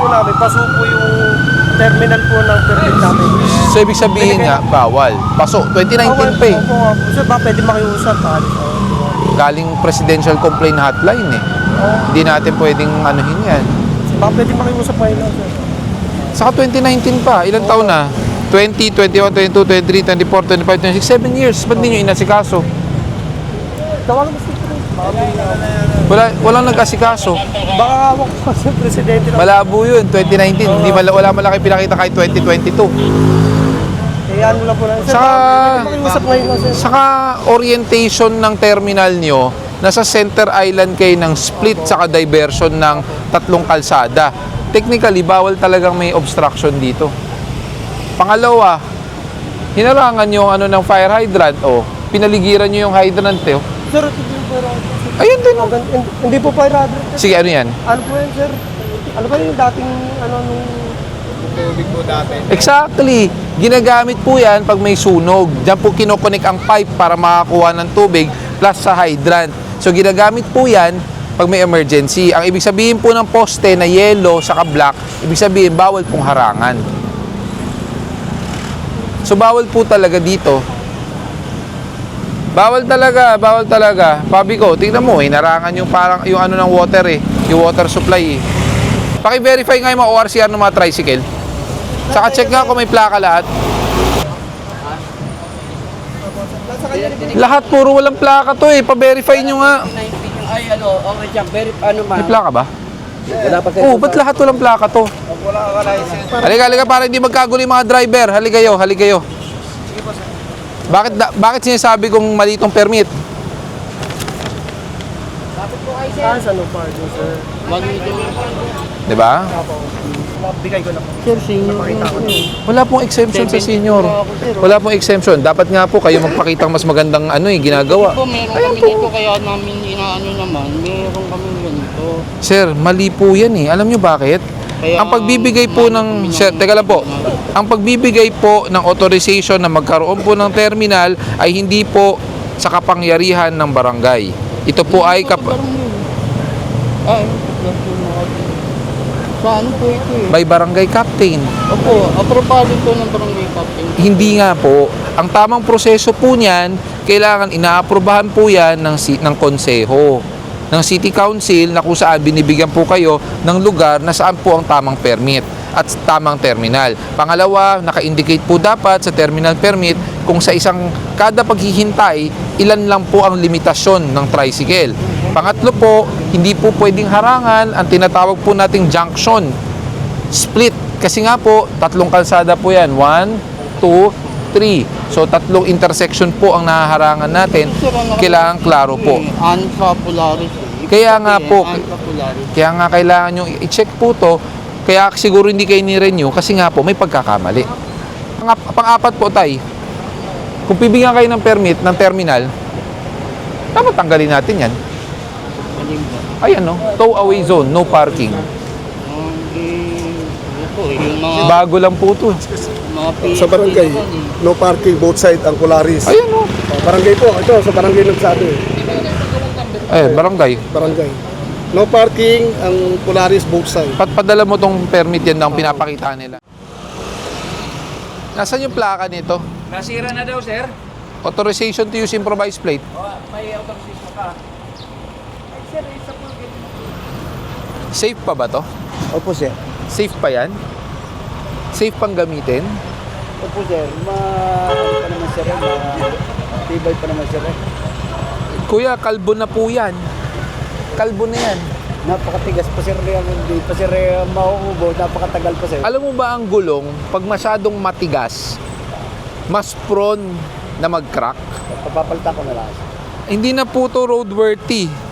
namin, pasuko yung terminal po ng permit namin. So, ibig sabihin nga, bawal. Paso, 2019 pa eh. Opo nga po. Sir, ba pwede makiusap? Galing presidential complaint hotline eh. Hindi natin pwedeng anuhin yan. Baka pwede makiusap ngayon lang, sir. Saka 2019 pa, ilang taon na? 20, 21, 22, 23, 24, 25, 26, 7 years. Ba't hindi nyo inasikaso? Tawagan mo, sir. Walang nag-asikaso. Baka hawak ko sa presidente lang. Malabo yun, 2019. Hindi wala malaki pinakita kahit 2022. Eh, ano lang po lang. Sir, Saka, pwede makiusap ngayon lang, sir. saka orientation ng terminal nyo, nasa center island kayo ng split saka diversion ng tatlong kalsada. Technically, bawal talagang may obstruction dito. Pangalawa, hinarangan yung ano ng fire hydrant. Pinaligiran nyo yung hydrant. Sir, ito po yung pera. Ayun din. Hindi po fire hydrant. Sige, ano yan? Ano po yan, sir? Ano ba yung dating, nung... Tubig po dati. Exactly. Ginagamit po yan pag may sunog. Diyan po kinokonek ang pipe para makakuha ng tubig plus sa hydrant. So, ginagamit po yan pag may emergency. Ang ibig sabihin po ng poste na yellow saka black, ibig sabihin bawal pong harangan. So, bawal po talaga dito. Bawal talaga. Pabi ko, tingnan mo, hinarangan yung parang yung ano ng water yung water supply Paki-verify nga yung mga ORCR ng mga tricycle. Saka check nga kung may plaka lahat. Lahat puro walang plaka to Pa-verify nyo nga. Ay, okay dyan. May plaka ba? Wala pa Ba't lahat walang plaka to? Wala ka license. Halika para hindi magkagulo yung mga driver. Halikayo. Bakit sinasabi kong mali itong permit? Sa no parking, sir. Diba? Bigay ko na po. Sir, senior. Wala pong exemption sa senior. Wala pong exemption. Dapat nga po kayo magpakitang mas magandang ginagawa. Po, meron kami dito kaya namin inaano naman. Meron kami ganito. Sir, mali po yan Alam nyo bakit? Kaya, Ang pagbibigay po ng... Sir, teka lang po. Ang pagbibigay po ng authorization na magkaroon po ng terminal ay hindi po sa kapangyarihan ng barangay. Ito po ay... Sa ano po ito by barangay captain. Opo, aprobado po ng barangay captain. Hindi nga po. Ang tamang proseso po niyan, kailangan inaaprobahan po yan ng konseho, ng city council na kung saan binibigyan po kayo ng lugar na saan po ang tamang permit at tamang terminal. Pangalawa, naka-indicate po dapat sa terminal permit kung sa isang kada paghihintay, ilan lang po ang limitasyon ng tricycle. Pangatlo po, hindi po pwedeng harangan ang tinatawag po nating junction split. Kasi nga po, tatlong kalsada po yan. 1, 2, 3. So, tatlong intersection po ang nahaharangan natin. Kailangan klaro po. Ansa Polaris. Kaya nga po, Ansa Polaris. kaya nga kailangan nyo i-check po to. Kaya siguro hindi kayo ni-renew kasi nga po may pagkakamali. Pang-apat po tay, kung bibigyan kayo ng permit ng terminal, dapat tanggalin natin yan. Ayan tow away zone, no parking. Yung mga, Bago lang po to. mga Sa barangay, no parking both side ang Polaris. Ayan Barangay po, ito sa barangay nagsabi. barangay. Barangay. No parking ang Polaris both side. Padala mo tong permit yan na ang pinapakita nila. Nasaan yung plaka nito? Nasira na daw, sir. Authorization to use improvised plate. May authorization ka. Safe pa ba to? Opo, sir. Safe pa yan? Safe pang gamitin? Opo, sir. Ano pa naman, sir? Tibay pa naman, sir. Kuya, kalbo na po yan. Kalbo na yan. Napakatigas pa, sir. Hindi pa, sir, mauubo. Napakatagal pa, sir. Alam mo ba ang gulong, pag masyadong matigas, mas prone na mag-crack? Papapalta ko na lang. Hindi na po to roadworthy.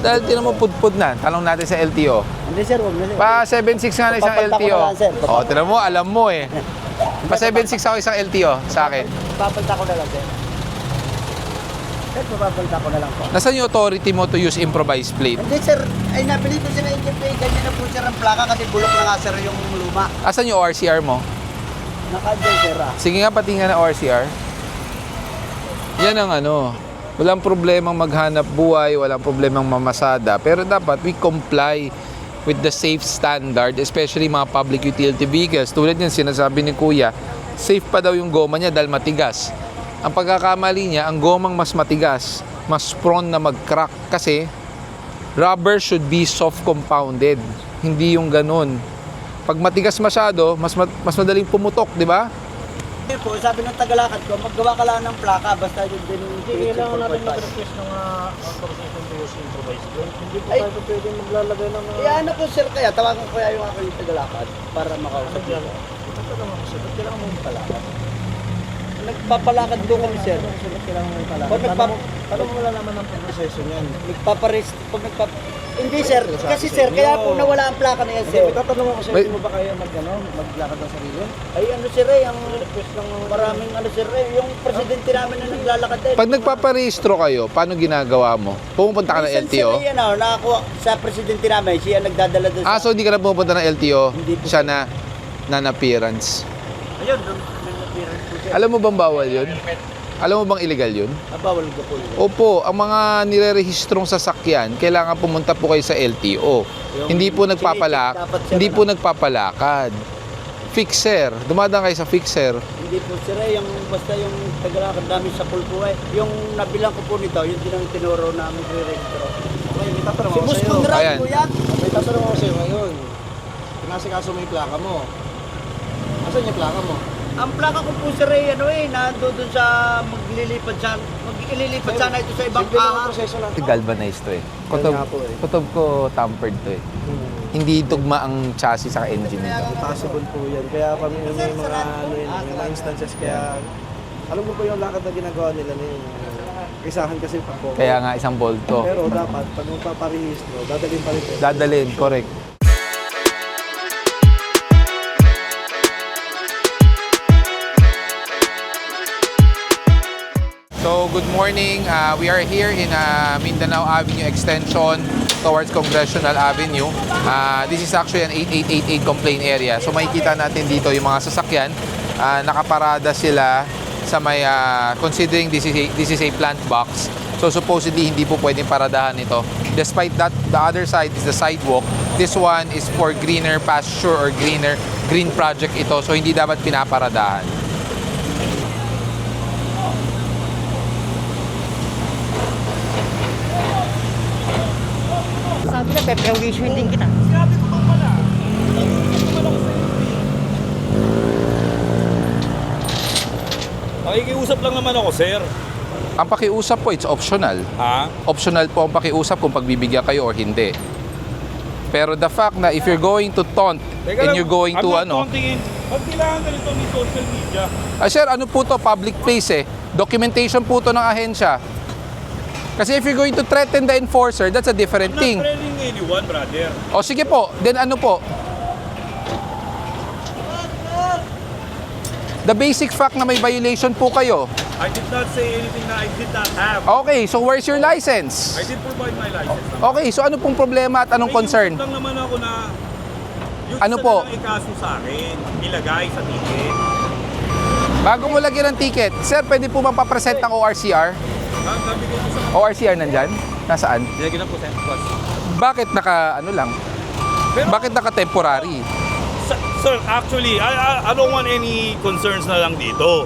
Dahil tinan mo pudpud na. Tanong natin sa LTO. Hindi, sir. Huwag na, sir. Pa 7.6 nga na isang Papalta ko LTO. na lang, sir. Tinan mo, alam mo Pa 7.6 ako isang LTO sa akin. Papalta ko na lang, sir. Sir, papapalta ko na lang po. Nasaan yung authority mo to use improvised plate? Hindi, sir. Ay, nabili ko sila yung ganyan na po, sir, ang plaka kasi bulok na nga, sir, yung luma. Asan yung ORCR mo? Naka-dyan, sir, Sige nga, pati nga na ORCR. Yan ang walang problemang maghanap buhay, walang problemang mamasada, pero dapat we comply with the safe standard, especially mga public utility vehicles. Tulad yan, sinasabi ni Kuya, safe pa daw yung goma niya dahil matigas. Ang pagkakamali niya, ang gomang mas matigas, mas prone na mag-crack kasi rubber should be soft compounded, hindi yung ganun. Pag matigas masyado, mas madaling pumutok, di ba? Hindi po, sabi ng tagalakad ko, maggawa ka lang ng plaka, basta yun din yung Hindi, kailangan natin mag-request ng authorization to use improvised drone. Hindi po Ay. tayo pwede maglalagay ng Eh ano po sir kaya, tawagan ko kaya yung aking tagalakad para makausap Yan. niyo. Ito naman kasi, ba't kailangan mo palakad? Nagpapalakad doon kami sir. Ba't kailangan mo palakad? Pag Paano mo malalaman ang proseso niyan? Hindi sir, kasi sir, kaya po nawala ang plaka na yan sir. Tatanong ako sa'yo, Wait. hindi mo ba kaya maglakad ng sarili? Ay ano sir ang Request ng maraming ano sir yung presidente namin na naglalakad eh. Pag nagpaparehistro kayo, paano ginagawa mo? Pumupunta ka ng Minsan, LTO? Sir, yan, nakakuha sa presidente namin, siya nagdadala doon Ah, so hindi ka na pumupunta ng LTO? Hindi po. Siya na non-appearance. Ayun, doon appearance po siya. Alam mo bang bawal yun? Alam mo bang illegal yun? bawal ko po yun. Opo, ang mga nirerehistrong sasakyan, kailangan pumunta po kayo sa LTO. Hindi po dapat siya hindi na- po nagpapalakad. Fixer, dumadaan kayo sa fixer. Hindi po sir, yung basta yung tagalakad namin sa pulpo yung nabilang ko po nito, yung tinuro namin re-registro. Okay, may tatanong Si ako Boss sa'yo. Conrad Ayan. po yan. May tatanong ako sa'yo ngayon. Pinasikaso mo yung plaka mo. Asan yung plaka mo? Ang plaka ko po sir nandoon sa maglilipat sana ito sa ibang Simple lang ang ahas. proseso natin. Galvanized to eh. Kaya nga po eh. Kutob ko tampered to eh. Hindi tugma ang chassis sa engine nito. Possible po yan. Kaya kami may mga may mga instances kaya alam mo po yung lakad na ginagawa nila ni isahan kasi pa po. Kaya nga isang bolto. Pero dapat pag magpaparehistro, dadalhin pa rin po. Dadalhin, correct. So, good morning. We are here in Mindanao Avenue Extension towards Congressional Avenue. This is actually an 8888 complaint area. So, makikita natin dito yung mga sasakyan. Nakaparada sila sa may, considering this is a plant box. So, supposedly, hindi po pwedeng paradahan ito. Despite that, the other side is the sidewalk. This one is for greener pasture or green project ito. So, hindi dapat pinaparadahan. Sabi na, pe-permission din kita. Makikiusap lang naman ako, sir. Ang pakiusap po, it's optional. Ha? Optional po ang pakiusap kung pagbibigyan kayo or hindi. Pero the fact na if you're going to taunt and you're going to Pag kailangan ganito ni social media, sir, ano po to? Public place eh. Documentation po to ng ahensya. Kasi if you're going to threaten the enforcer, that's a different I'm not thing. threatening anyone, brother. O sige po, then ano po? The basic fact na may violation po kayo. I did not say anything na I did not have. Okay, so where's your license? I did provide my license. Okay, so ano pong problema at anong concern? Lang naman ako na yung Ano isa po? na lang ikaso sa akin, ilagay sa ticket. Bago mo lagyan ng ticket, sir, pwede po bang papresent ang ORCR? Nabigay ko sa ORCR nandyan? Nasaan? Nilagyan na po, sir. Bakit naka, ano lang? Pero, Bakit naka temporary? sir, actually, I don't want any concerns na lang dito.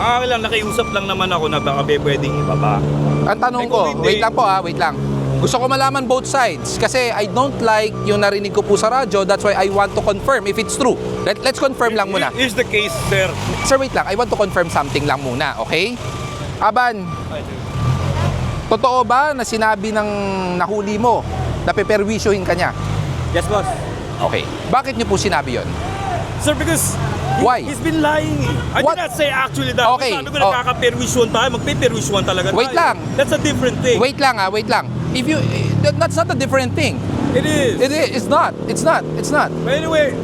Lang, nakiusap lang naman ako na baka pwedeng ibaba. Ang tanong Ay, ko, kung hindi- wait lang po wait lang. Gusto ko malaman both sides kasi I don't like yung narinig ko po sa radyo. That's why I want to confirm if it's true. Let's confirm lang muna. Here's the case, sir. Sir, wait lang. I want to confirm something lang muna, okay? Aban, totoo ba na sinabi ng nahuli mo na peperwisyohin ka niya? Yes, boss. Okay. Bakit niyo po sinabi yon? Sir, because Why? he's been lying. I What? did not say actually that. Okay. Sabi ko Oh. nagkaka-perwisyon tayo, magpe-perwisyon talaga tayo. Wait lang. That's a different thing. Wait lang wait lang. If you that's not a different thing. It is. It's not. It's not. It's not. But anyway,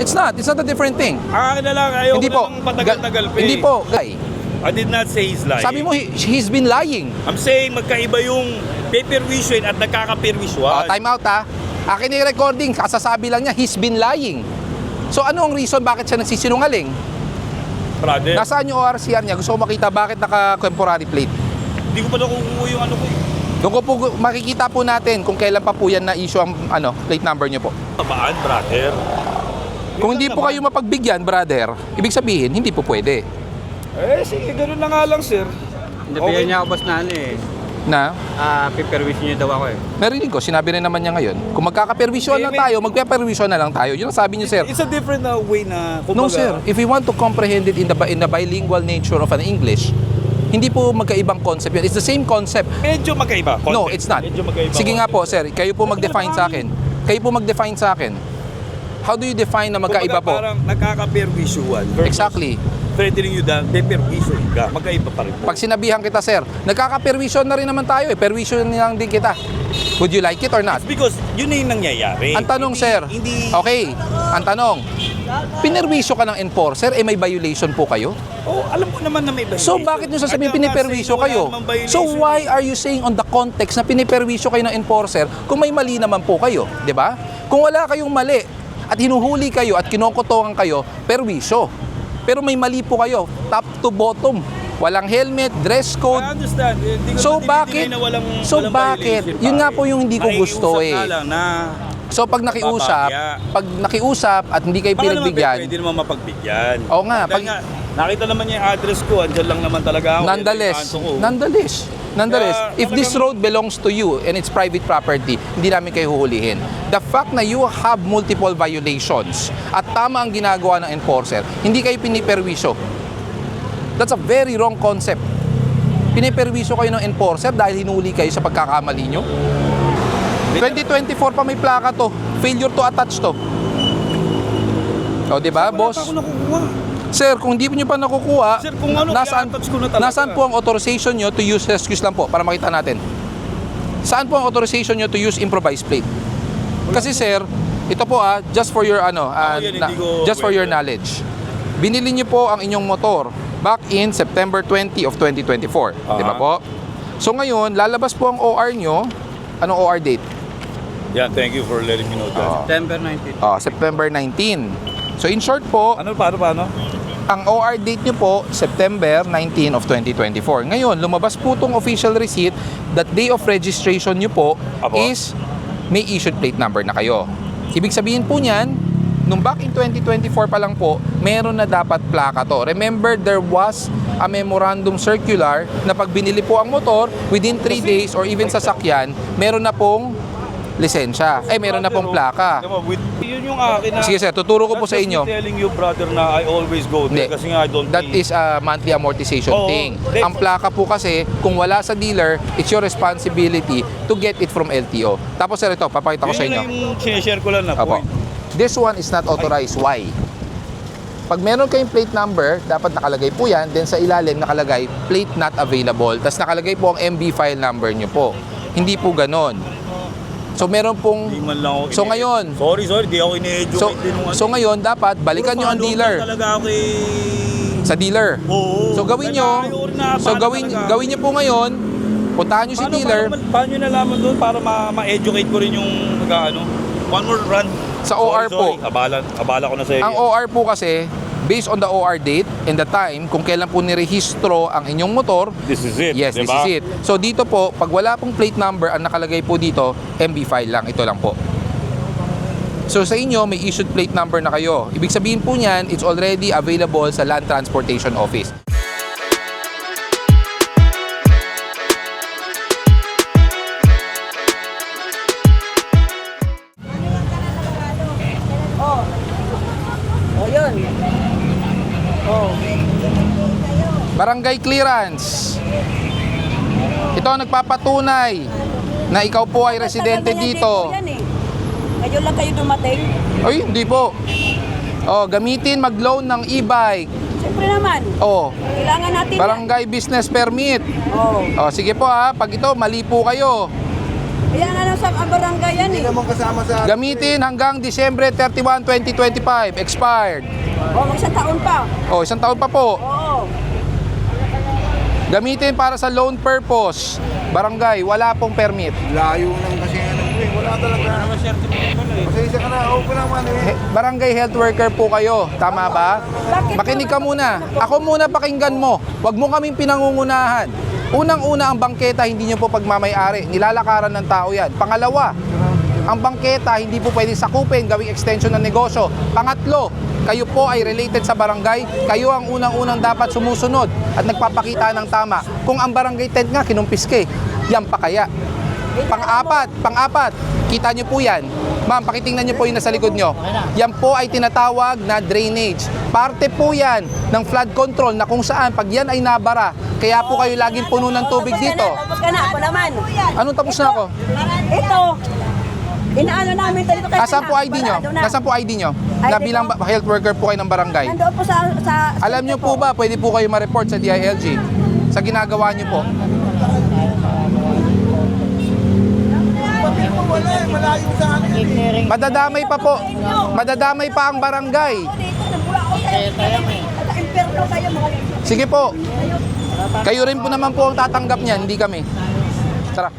It's not. It's not a different thing. akin na lang, ayaw Hindi ko po. na lang patagal-tagal pa Hindi eh. po. Guy. I did not say he's lying. Sabi mo he's been lying. I'm saying magkaiba yung pay-perwisyon at nagkaka-perwisyon. Time out ha. Akin yung recording, kasasabi lang niya, he's been lying. So ano ang reason bakit siya nagsisinungaling? Brother, Nasaan yung ORCR niya? Gusto ko makita bakit naka-temporary plate. hindi ko pa nakukuha yung ano ko eh. Doon ko po makikita po natin kung kailan pa po yan na issue ang plate number nyo po. Tabaan, brother. Kung hindi po kayo mapagbigyan, brother, ibig sabihin, hindi po pwede. Eh, sige, ganun na nga lang, sir. Nabiyan niya ako boss na Na, piperwish niyo daw ako narinig ko, sinabi rin naman niya ngayon, kung magkakaperwisyon lang tayo, magpaperwisyon na lang tayo. Yun ang sabi niyo, sir. It's a different way na, No, kumbaga, sir. If we want to comprehend it in the bilingual nature of an English, hindi po magkaibang concept yun. It's the same concept. medyo magkaiba. No, Concept. it's not. Medyo magkaiba. Sige nga po, concept. sir. Kayo po mag-define sa akin. Kayo po mag-define sa akin. How do you define na magkaiba Kumbaga, po? parang nagkaka-perwisyoan. versus Exactly. Threatening you that they perwisyon ka. Magkaiba pa rin po. Pag sinabihan kita, sir, nagkaka-perwisyon na rin naman tayo eh. Perwisyon lang din kita. Would you like it or not? Because yun na yung nangyayari. Ang tanong, Hindi- sir, Hindi, okay, ang tanong, pinerwisyo ka ng enforcer, may violation po kayo? oh, alam ko naman na may violation. So bakit nyo sasabihin Kaya nga, piniperwisyo sa'yo, wala kayo? namang violation So why are you saying on the context na piniperwisyo kayo ng enforcer kung may mali naman po kayo? 'Di ba? Kung wala kayong mali at hinuhuli kayo at kinokotongan kayo, perwisyo. Pero may mali po kayo, top to bottom. Walang helmet, dress code. I understand. Hindi ko So naman bakit? dinideny na walang Bakit? violation, Yun nga pare. po yung hindi ko gusto Nakikiusap eh. nga lang na So pag nakiusap at hindi kayo baka naman pinagbigyan, pwede naman mapagbigyan. Oo nga, Dahil nga, nakita naman niya yung address ko, andyan lang naman talaga ako. nonetheless, Kaya, if this road belongs to you and it's private property, hindi namin kayo huhulihin. The fact na you have multiple violations at tama ang ginagawa ng enforcer, hindi kayo piniperwisyo. That's a very wrong concept. Piniperwisyo kayo ng enforcer dahil hinuli kayo sa pagkakamali nyo. 2024 pa may plaka to. Failure to attach to. O, di ba, boss? Wala pa ako nakukuha. Sir, kung hindi nyo pa nakukuha, Sir, kung ano, i-attach ko na talaga. nasaan po ang authorization nyo to use, excuse lang po, para makita natin. Saan po ang authorization nyo to use improvised plate? Kasi sir, ito po just for your yan, hindi ko just for your pwede. knowledge. Binili nyo po ang inyong motor back in September 20 of 2024. Di ba po? So ngayon, lalabas po ang OR nyo. Anong OR date? Yeah, thank you for letting me know that. September 19. September 19. So in short po, Paano? ang OR date nyo po, September 19 of 2024. Ngayon, lumabas po itong official receipt that day of registration nyo po Apo. is may issued plate number na kayo. Ibig sabihin po niyan, nung back in 2024 pa lang po, meron na dapat plaka to. Remember, there was a memorandum circular na pag binili po ang motor, within 3 days or even sasakyan, meron na pong lisensya. Meron na pong plaka. Yun yung akin na. Sige sir, tuturo ko po sa That's just inyo. me telling you, brother, na I always go there. Hindi. Kasi nga I don't That pay. is a monthly amortization Oo. thing. Hindi. Ang plaka po kasi, kung wala sa dealer, it's your responsibility to get it from LTO. Tapos sir, ito, papakita ko sa inyo. Yun yung sinishare ko lang na Apo. point. This one is not authorized. Why? Pag meron kayong plate number, dapat nakalagay po yan. Then sa ilalim nakalagay, plate not available. Tapos nakalagay po ang MB file number nyo po. Hindi po ganon. So meron pong... Hindi man lang ako So ngayon, Sorry, di ako ini-educate din nung so ngayon dapat balikan nyo ang dealer Talaga ako sa dealer. Oo. So gawin nyo, gawin nyo po ngayon, puntahan nyo si dealer Paano nyo nalaman doon para ma-educate ko rin yung one more run. sa OR po. Abala ko na sa iyo. Ang OR po kasi, based on the OR date and the time, kung kailan po nirehistro ang inyong motor, This is it. yes, diba? this is it. So dito po, pag wala pong plate number, ang nakalagay po dito, MB file lang. Ito lang po. So sa inyo, may issued plate number na kayo. Ibig sabihin po niyan, it's already available sa Land Transportation Office. Yun. Barangay clearance. Ito ang nagpapatunay na ikaw po ay residente dito. Ngayon lang kayo dumating. Ay, hindi po. Gamitin mag-loan ng e-bike. Siyempre naman. Kailangan natin Barangay business permit. yan. Sige po pag ito mali po kayo. Kaya nga lang sa barangay yan Hindi naman kasama sa... Gamitin hanggang Disyembre 31, 2025. Expired. Isang taon pa. Isang taon pa po. Oo. Gamitin para sa loan purpose. Barangay, wala pong permit. Layo nang kasi wala talaga. Pasensya ka na, open naman Barangay health worker po kayo. Tama ba? Bakit Makinig ka muna. Ako muna pakinggan mo. Huwag mo kaming pinangungunahan. Unang-una, ang bangketa hindi nyo po pagmamayari. Nilalakaran ng tao yan. Pangalawa, ang bangketa hindi po pwedeng sakupin, gawing extension ng negosyo. Pangatlo, kayo po ay related sa barangay. Kayo ang unang-unang dapat sumusunod at nagpapakita ng tama. Kung ang barangay tent nga kinumpiske, yan pa kaya? Pang-apat, kita nyo po yan. Ma'am, pakitingnan nyo po yung nasa likod nyo. Yan po ay tinatawag na drainage. Parte po yan ng flood control na kung saan pag yan ay nabara, kaya po kayo laging puno ng tubig dito. Tapos ka na, ako naman. Anong tapos na ako? Ito. Inaano namin ito dito kasi Nasaan po ID nyo? Nasaan po ID nyo? Na bilang health worker po kayo ng barangay. Nandoon po sa Alam nyo po ba, pwede po kayo ma-report sa DILG sa ginagawa nyo po? Wala eh, malayo sa akin eh. Madadamay pa po. Madadamay pa ang barangay. dito, nagmula ako sa impyerno kayo mga Sige po. Kayo rin po naman po ang tatanggap niyan, hindi kami. Tara.